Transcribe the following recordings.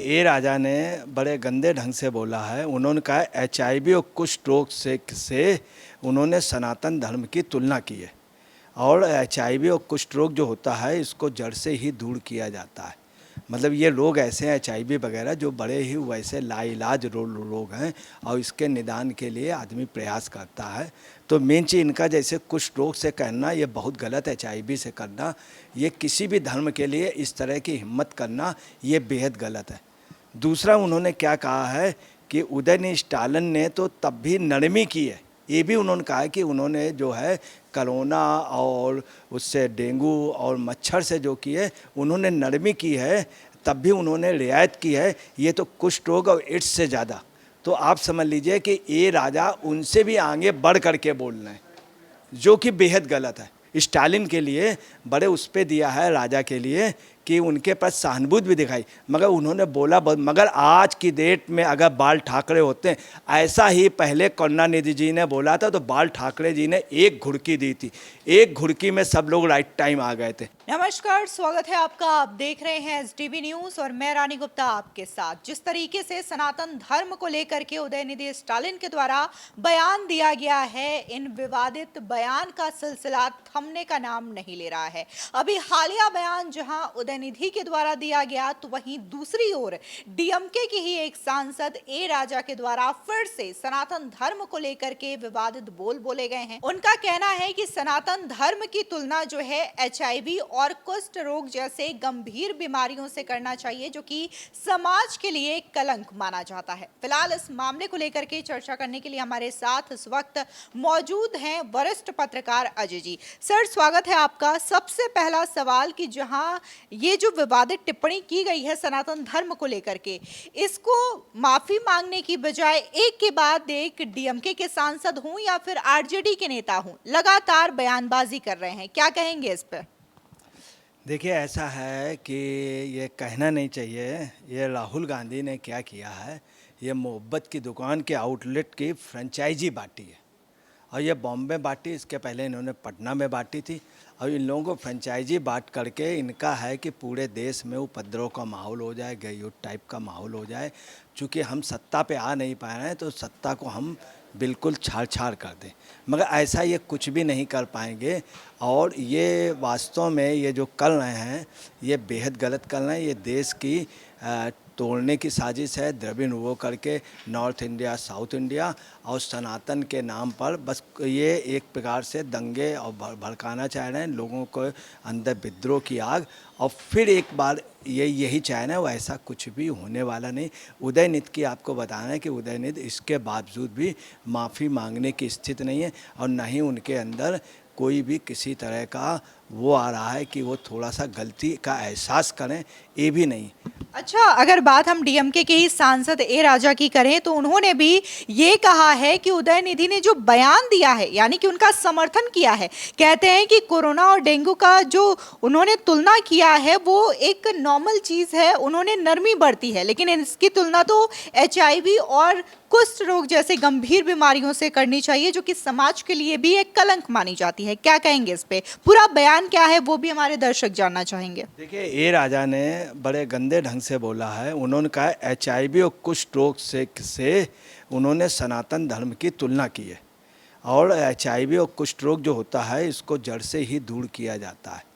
ए राजा ने बड़े गंदे ढंग से बोला है। उन्होंने कहा एचआईवी और कुष्ठ रोग से उन्होंने सनातन धर्म की तुलना की है और एचआईवी और कुष्ठ रोग जो होता है इसको जड़ से ही दूर किया जाता है। मतलब ये रोग ऐसे हैं एचआईवी वगैरह जो बड़े ही वैसे लाइलाज रोग हैं और इसके निदान के लिए आदमी प्रयास करता है। तो मेन चीज़ इनका जैसे कुष्ठ रोग से करना ये बहुत गलत है, एचआईवी से करना ये किसी भी धर्म के लिए इस तरह की हिम्मत करना ये बेहद गलत है। दूसरा उन्होंने क्या कहा है कि उदयनिधि स्टालिन ने तो तब भी नरमी की है। ये भी उन्होंने कहा है कि उन्होंने जो है कोरोना और उससे डेंगू और मच्छर से जो की है उन्होंने नरमी की है, तब भी उन्होंने रियायत की है। ये तो कुष्ठ रोग और एड्स से ज़्यादा, तो आप समझ लीजिए कि ये राजा उनसे भी आगे बढ़ करके बोल रहे हैं, जो कि बेहद गलत है। स्टालिन के लिए बड़े उस पे दिया है राजा के लिए कि उनके पास सहानुभूति भी दिखाई, मगर उन्होंने बोला मगर आज की डेट में अगर बाल ठाकरे होते हैं, ऐसा ही पहले करुणानिधि जी ने बोला था तो बाल ठाकरे जी ने एक घुड़की दी थी, एक घुड़की में सब लोग राइट टाइम आ गए थे। नमस्कार, स्वागत है आपका। आप देख रहे हैं एसटीवी न्यूज और मैं रानी गुप्ता आपके साथ। जिस तरीके से सनातन धर्म को लेकर के उदयनिधि स्टालिन के द्वारा बयान दिया गया है, इन विवादित बयान का सिलसिला थमने का नाम नहीं ले रहा है। अभी हालिया बयान जहां उदयनिधि के द्वारा दिया गया, तो वहीं दूसरी ओर डीएमके की ही एक सांसद ए राजा के द्वारा फिर से सनातन धर्म को लेकर के विवादित बोल बोले गए हैं। उनका कहना है कि सनातन धर्म की तुलना जो है एचआईवी और कुष्ठ रोग जैसे गंभीर बीमारियों से करना चाहिए, जो कि समाज के लिए कलंक माना जाता है। फिलहाल इस मामले को लेकर के चर्चा करने के लिए हमारे साथ इस वक्त मौजूद हैं वरिष्ठ पत्रकार अजय जी। सर, स्वागत है आपका। सबसे पहला सवाल कि जहां ये जो विवादित टिप्पणी की गई है सनातन धर्म को लेकर के, इसको माफी मांगने की बजाय एक के बाद एक डीएमके के सांसद हों या फिर आरजेडी के नेता हों, लगातार बयानबाजी कर रहे हैं, क्या कहेंगे इस पर? देखिए, ऐसा है कि ये कहना नहीं चाहिए। ये राहुल गांधी ने क्या किया है, ये मोहब्बत की दुकान के आउटलेट की फ्रेंचाइजी बांटी है और ये बॉम्बे बांटी, इसके पहले इन्होंने पटना में बांटी थी और इन लोगों को फ्रेंचाइजी बांट करके इनका है कि पूरे देश में उपद्रव का माहौल हो जाए, गैयुट टाइप का माहौल हो जाए। चूँकि हम सत्ता पे आ नहीं पा रहे हैं तो सत्ता को हम बिल्कुल छाड़ छाड़ कर दें, मगर ऐसा ये कुछ भी नहीं कर पाएंगे। और ये वास्तव में ये जो कर रहे हैं ये बेहद गलत कर रहे हैं। ये देश की तोड़ने की साजिश है, द्रविड़ वो करके नॉर्थ इंडिया साउथ इंडिया और सनातन के नाम पर बस ये एक प्रकार से दंगे और भड़काना चाह रहे हैं, लोगों को अंदर विद्रोह की आग। और फिर एक बार यही चाह रहे हैं, वो ऐसा कुछ भी होने वाला नहीं। उदयनिधि की आपको बताना है कि उदयनिधि इसके बावजूद भी माफ़ी मांगने की स्थिति नहीं है और न ही उनके अंदर कोई भी किसी तरह का वो आ रहा है कि वो थोड़ा सा गलती का एहसास करें, ये भी नहीं। अच्छा, अगर बात हम डीएमके के ही सांसद ए राजा की करें तो उन्होंने भी ये कहा है कि उदयनिधि ने जो बयान दिया है, यानी कि उनका समर्थन किया है। कहते हैं कि कोरोना और डेंगू का जो उन्होंने तुलना किया है वो एक नॉर्मल चीज़ है, उन्होंने नरमी बरती है, लेकिन इसकी तुलना तो एचआईवी और कुष्ठ रोग जैसे गंभीर बीमारियों से करनी चाहिए, जो कि समाज के लिए भी एक कलंक मानी जाती है। क्या कहेंगे इस पे? पूरा बयान क्या है वो भी हमारे दर्शक जानना चाहेंगे। देखिए, ए राजा ने बड़े गंदे ढंग से बोला है। उन्होंने कहा एचआईवी और कुष्ठ रोग से उन्होंने सनातन धर्म की तुलना की है और एचआईवी और कुष्ठ रोग जो होता है इसको जड़ से ही दूर किया जाता है।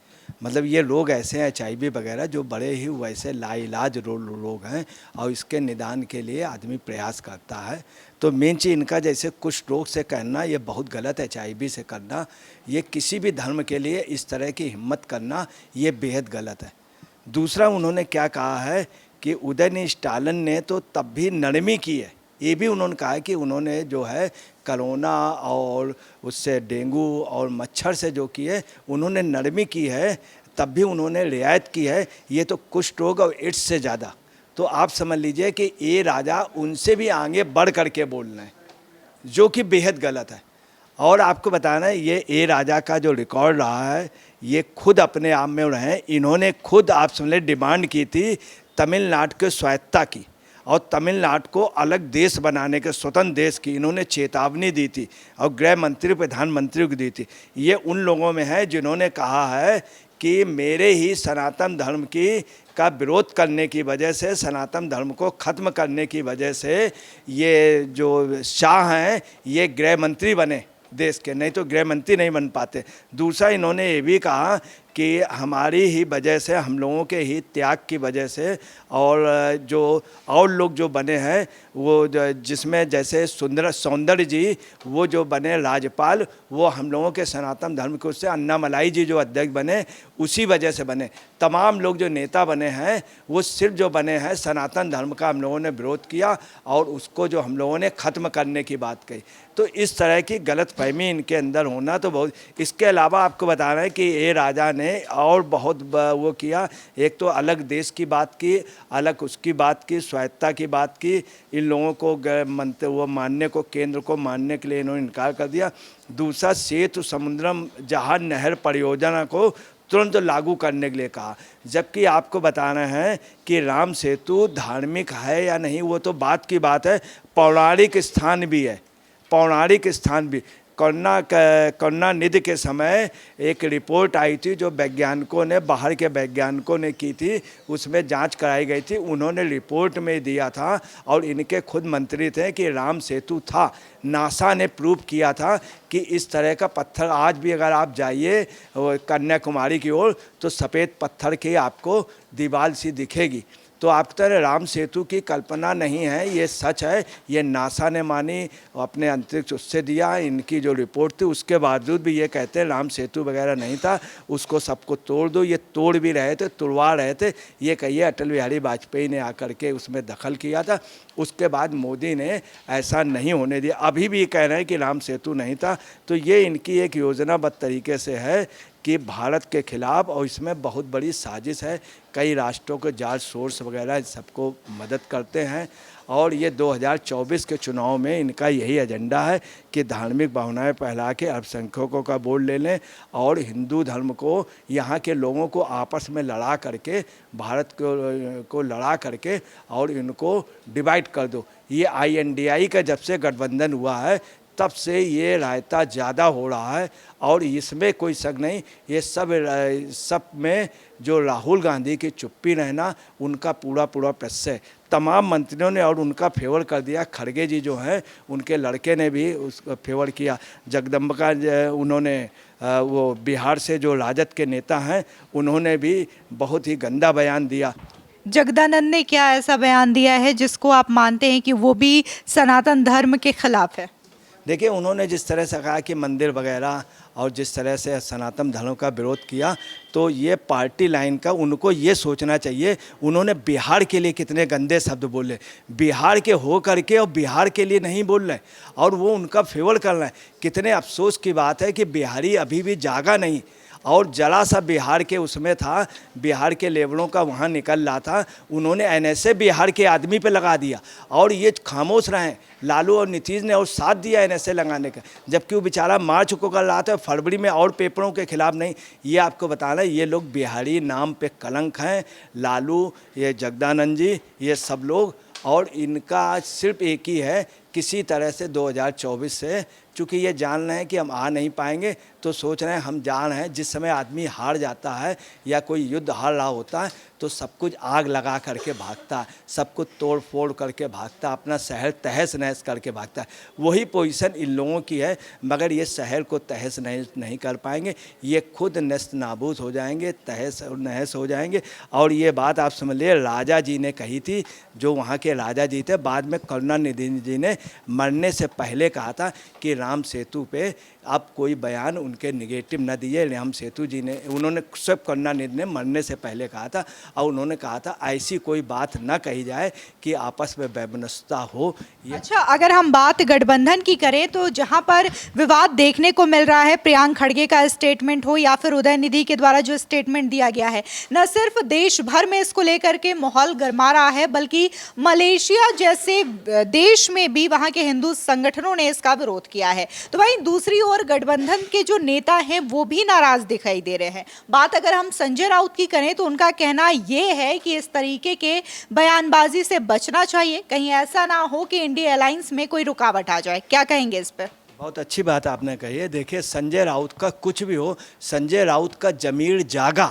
मतलब ये रोग ऐसे हैं एचआईवी वगैरह जो बड़े ही वैसे लाइलाज रोग हैं और इसके निदान के लिए आदमी प्रयास करता है। तो मेन चीज़ इनका जैसे कुष्ठ रोग से करना ये बहुत गलत है, एचआईवी से करना ये किसी भी धर्म के लिए इस तरह की हिम्मत करना ये बेहद गलत है। दूसरा उन्होंने क्या कहा है कि उदयनिधि स्टालिन ने तो तब भी नरमी की है। ये भी उन्होंने कहा है कि उन्होंने जो है कोरोना और उससे डेंगू और मच्छर से जो की है उन्होंने नरमी की है, तब भी उन्होंने रियायत की है। ये तो कुष्ठ रोग और एड्स से ज़्यादा, तो आप समझ लीजिए कि ये राजा उनसे भी आगे बढ़ करके बोल रहे हैं, जो कि बेहद गलत है। और आपको बताना है ये ए राजा का जो रिकॉर्ड रहा है ये खुद अपने आप में रहे। इन्होंने खुद आप समझ डिमांड की थी तमिलनाडु के स्वायत्तता की और तमिलनाडु को अलग देश बनाने के, स्वतंत्र देश की इन्होंने चेतावनी दी थी और गृह मंत्री प्रधानमंत्री को दी थी। ये उन लोगों में है जिन्होंने कहा है कि मेरे ही सनातन धर्म की का विरोध करने की वजह से, सनातन धर्म को ख़त्म करने की वजह से ये जो शाह हैं ये गृह मंत्री बने देश के, नहीं तो गृह मंत्री नहीं बन पाते। दूसरा इन्होंने ये भी कहा कि हमारी ही वजह से, हम लोगों के ही त्याग की वजह से और जो और लोग जो बने हैं वो जिसमें जैसे सौंदर्य जी वो जो बने राज्यपाल, वो हम लोगों के सनातन धर्म के उससे, अन्नामलाई जी जो अध्यक्ष बने उसी वजह से बने। तमाम लोग जो नेता बने हैं वो सिर्फ जो बने हैं सनातन धर्म का हम लोगों ने विरोध किया और उसको जो हम लोगों ने ख़त्म करने की बात कही। तो इस तरह की गलतफहमी इनके अंदर होना तो बहुत। इसके अलावा आपको बता रहे हैं कि ये राजा ने और बहुत वो किया, एक तो अलग देश की बात की, अलग उसकी बात की, स्वायत्ता की बात की, इन लोगों को वो मानने को, केंद्र को मानने के लिए इन्होंने इनकार कर दिया। दूसरा सेतु समुद्रम जहाज नहर परियोजना को तुरंत लागू करने के लिए कहा, जबकि आपको बता रहे हैं कि राम सेतु धार्मिक है या नहीं वो तो बात की बात है, पौराणिक स्थान भी है, पौराणिक स्थान भी। करुणानिधि के समय एक रिपोर्ट आई थी जो वैज्ञानिकों ने, बाहर के वैज्ञानिकों ने की थी, उसमें जांच कराई गई थी, उन्होंने रिपोर्ट में दिया था और इनके खुद मंत्री थे कि राम सेतु था। नासा ने प्रूव किया था कि इस तरह का पत्थर आज भी अगर आप जाइए कन्याकुमारी की ओर तो सफ़ेद पत्थर की आपको दीवार सी दिखेगी। तो आप तरह राम सेतु की कल्पना नहीं है, ये सच है, ये नासा ने मानी, अपने अंतरिक्ष उससे दिया, इनकी जो रिपोर्ट थी उसके बावजूद भी ये कहते हैं राम सेतु वगैरह नहीं था, उसको सबको तोड़ दो। ये तोड़ भी रहे थे, तुड़वा रहे थे, ये कहिए अटल बिहारी वाजपेयी ने आकर के उसमें दखल किया था। उसके बाद मोदी ने ऐसा नहीं होने दिया। अभी भी कह रहे हैं कि राम सेतु नहीं था। तो ये इनकी एक योजनाबद्ध तरीके से है कि भारत के खिलाफ, और इसमें बहुत बड़ी साजिश है, कई राष्ट्रों के जाल सोर्स वगैरह सबको मदद करते हैं और ये 2024 के चुनाव में इनका यही एजेंडा है कि धार्मिक भावनाएं फैला के अल्पसंख्यकों का वोट ले लें और हिंदू धर्म को, यहाँ के लोगों को आपस में लड़ा करके, भारत को लड़ा करके और इनको डिवाइड कर दो। ये INDI का जब से गठबंधन हुआ है तब से ये रायता ज़्यादा हो रहा है और इसमें कोई शक नहीं, ये सब में जो राहुल गांधी की चुप्पी रहना उनका पूरा प्रश्न। तमाम मंत्रियों ने और उनका फेवर कर दिया। खड़गे जी जो हैं उनके लड़के ने भी उसका फेवर किया। जगदम्बिका उन्होंने वो बिहार से जो राजद के नेता हैं उन्होंने भी बहुत ही गंदा बयान दिया। जगदानंद ने क्या ऐसा बयान दिया है जिसको आप मानते हैं कि वो भी सनातन धर्म के खिलाफ है? देखिए, उन्होंने जिस तरह से कहा कि मंदिर वगैरह और जिस तरह से सनातन धर्म का विरोध किया, तो ये पार्टी लाइन का उनको ये सोचना चाहिए। उन्होंने बिहार के लिए कितने गंदे शब्द बोले, बिहार के हो करके और बिहार के लिए नहीं बोल रहे और वो उनका फेवर कर रहे हैं। कितने अफसोस की बात है कि बिहारी अभी भी जागा नहीं और जरा सा बिहार के उसमें था, बिहार के लेवलों का वहाँ निकल रहा था, उन्होंने NSA बिहार के आदमी पे लगा दिया और ये खामोश रहे। लालू और नीतीश ने और साथ दिया NSA लगाने का, जबकि वो बेचारा मार्च को कर रहा था फरवरी में और पेपरों के खिलाफ नहीं। ये आपको बताना, ये लोग बिहारी नाम पे कलंक हैं। लालू, ये जगदानंद जी, ये सब लोग, और इनका सिर्फ एक ही है, किसी तरह से 2024 से, चूँकि ये जान रहे हैं कि हम आ नहीं पाएंगे, तो सोच रहे हैं हम जान हैं। जिस समय आदमी हार जाता है या कोई युद्ध हार रहा होता है तो सब कुछ आग लगा करके भागता है, सब कुछ तोड़ फोड़ करके भागता है, अपना शहर तहस नहस करके भागता है। वही पोजीशन इन लोगों की है, मगर ये शहर को तहस नहस नहीं कर पाएंगे, ये खुद नेस्त नाबूद हो जाएंगे, तहस नहस हो जाएंगे। और ये बात आप समझ लिए, राजा जी ने कही थी, जो वहाँ के राजा जी थे, बाद में करुणानिधि जी ने मरने से पहले कहा था कि राम सेतु पे आप कोई बयान उनके निगेटिव न दिए। राम सेतु जी ने, उन्होंने सब करुणानिधि ने मरने से पहले कहा था और उन्होंने कहा था ऐसी कोई बात न कही जाए कि आपस में वैमनस्यता हो। अच्छा, अगर हम बात गठबंधन की करें तो जहां पर विवाद देखने को मिल रहा है, प्रियांक खड़गे का स्टेटमेंट हो या फिर उदयनिधि के द्वारा जो स्टेटमेंट दिया गया है, न सिर्फ देश भर में इसको लेकर के माहौल गर्मा रहा है, बल्कि मलेशिया जैसे देश में भी वहां के हिंदू संगठनों ने इसका विरोध किया है। तो वहीं दूसरी ओर गठबंधन के जो नेता हैं वो भी नाराज दिखाई दे रहे हैं। बात अगर हम संजय राउत की करें तो उनका कहना ये है कि इस तरीके के बयानबाजी से बचना चाहिए, कहीं ऐसा ना हो कि इंडिया अलायंस में कोई रुकावट आ जाए। क्या कहेंगे इस पर? बहुत अच्छी बात आपने कही है। देखिए, संजय राउत का कुछ भी हो, संजय राउत का ज़मीर जागा।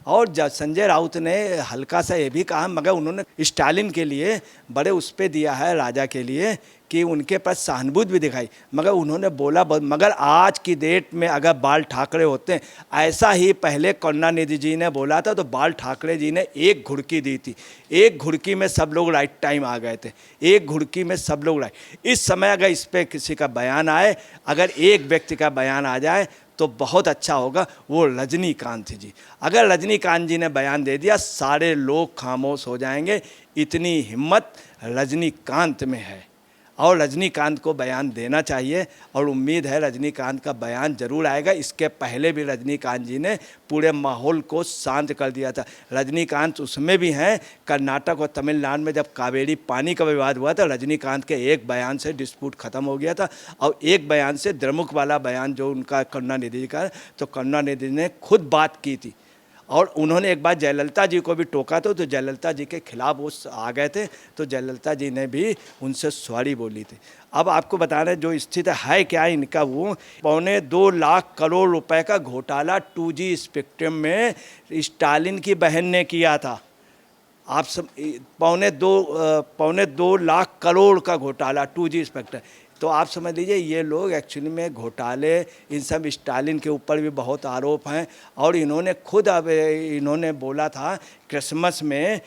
और संजय राउत ने हल्का सा ये भी कहा, मगर उन्होंने स्टालिन के लिए बड़े उस पे दिया है, राजा के लिए, कि उनके पास सहानुभूति भी दिखाई। मगर उन्होंने बोला मगर आज की डेट में अगर बाल ठाकरे होते हैं, ऐसा ही पहले करुणानिधि जी ने बोला था, तो बाल ठाकरे जी ने एक घुड़की दी थी। एक घुड़की में सब लोग राइट टाइम आ गए थे, एक घुड़की में सब लोग राइट। इस समय अगर इस पर किसी का बयान आए, अगर एक व्यक्ति का बयान आ जाए तो बहुत अच्छा होगा, वो रजनीकांत जी। अगर रजनीकांत जी ने बयान दे दिया, सारे लोग खामोश हो जाएंगे। इतनी हिम्मत रजनीकांत में है और रजनीकांत को बयान देना चाहिए, और उम्मीद है रजनीकांत का बयान जरूर आएगा। इसके पहले भी रजनीकांत जी ने पूरे माहौल को शांत कर दिया था। रजनीकांत उसमें भी हैं, कर्नाटक और तमिलनाडु में जब कावेरी पानी का विवाद हुआ था, रजनीकांत के एक बयान से डिस्प्यूट खत्म हो गया था, और एक बयान से द्रमुक वाला बयान जो उनका करुणानिधि का, तो करुणानिधि ने खुद बात की थी। और उन्होंने एक बार जयललिता जी को भी टोका था, तो जयललिता जी के खिलाफ वो आ गए थे, तो जयललिता जी ने भी उनसे सॉरी बोली थी। अब आपको बता रहे जो स्थिति है क्या इनका, वो 2.25 लाख करोड़ रुपए का घोटाला 2G स्पेक्ट्रम में स्टालिन की बहन ने किया था। आप सब 2.25 लाख करोड़ का घोटाला 2G स्पेक्ट्रम। तो आप समझ लीजिए ये लोग एक्चुअली में घोटाले, इन सब स्टालिन के ऊपर भी बहुत आरोप हैं। और इन्होंने खुद, अब इन्होंने बोला था क्रिसमस में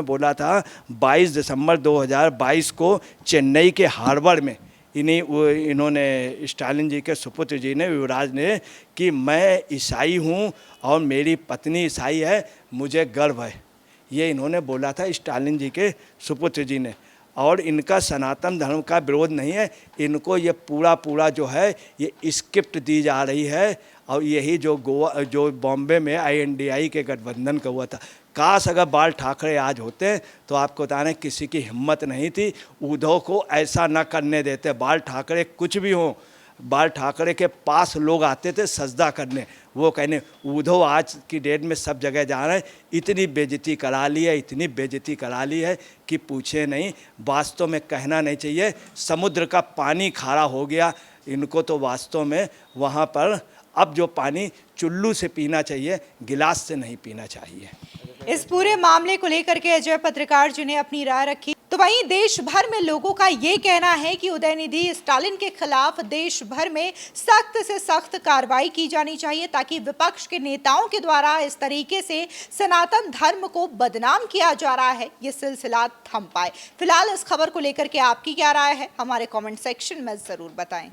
बोला था 22 दिसंबर 2022 को चेन्नई के हार्बर में इन्होंने स्टालिन जी के सुपुत्र जी ने, युवराज ने, कि मैं ईसाई हूँ और मेरी पत्नी ईसाई है, मुझे गर्व है। ये इन्होंने बोला था स्टालिन जी के सुपुत्र जी ने। और इनका सनातन धर्म का विरोध नहीं है, इनको ये पूरा जो है ये स्क्रिप्ट दी जा रही है। और यही जो बॉम्बे में INDI के गठबंधन का हुआ था, काश अगर बाल ठाकरे आज होते तो आपको बता रहे किसी की हिम्मत नहीं थी, उद्धव को ऐसा ना करने देते। बाल ठाकरे कुछ भी हों, बाल ठाकरे के पास लोग आते थे सजदा करने, वो कहने उद्धव आज की डेट में सब जगह जा रहे हैं, इतनी बेइज्जती करा ली है, इतनी बेइज्जती करा ली है कि पूछे नहीं। वास्तव में कहना नहीं चाहिए, समुद्र का पानी खारा हो गया। इनको तो वास्तव में वहाँ पर अब जो पानी चुल्लू से पीना चाहिए, गिलास से नहीं पीना चाहिए। इस पूरे मामले को लेकर के अजय पत्रकार जी ने अपनी राय रखी। तो वहीं देश भर में लोगों का ये कहना है कि उदयनिधि स्टालिन के खिलाफ देश भर में सख्त से सख्त कार्रवाई की जानी चाहिए, ताकि विपक्ष के नेताओं के द्वारा इस तरीके से सनातन धर्म को बदनाम किया जा रहा है, ये सिलसिला थम पाए। फिलहाल इस खबर को लेकर के आपकी क्या राय है, हमारे कमेंट सेक्शन में जरूर बताएं।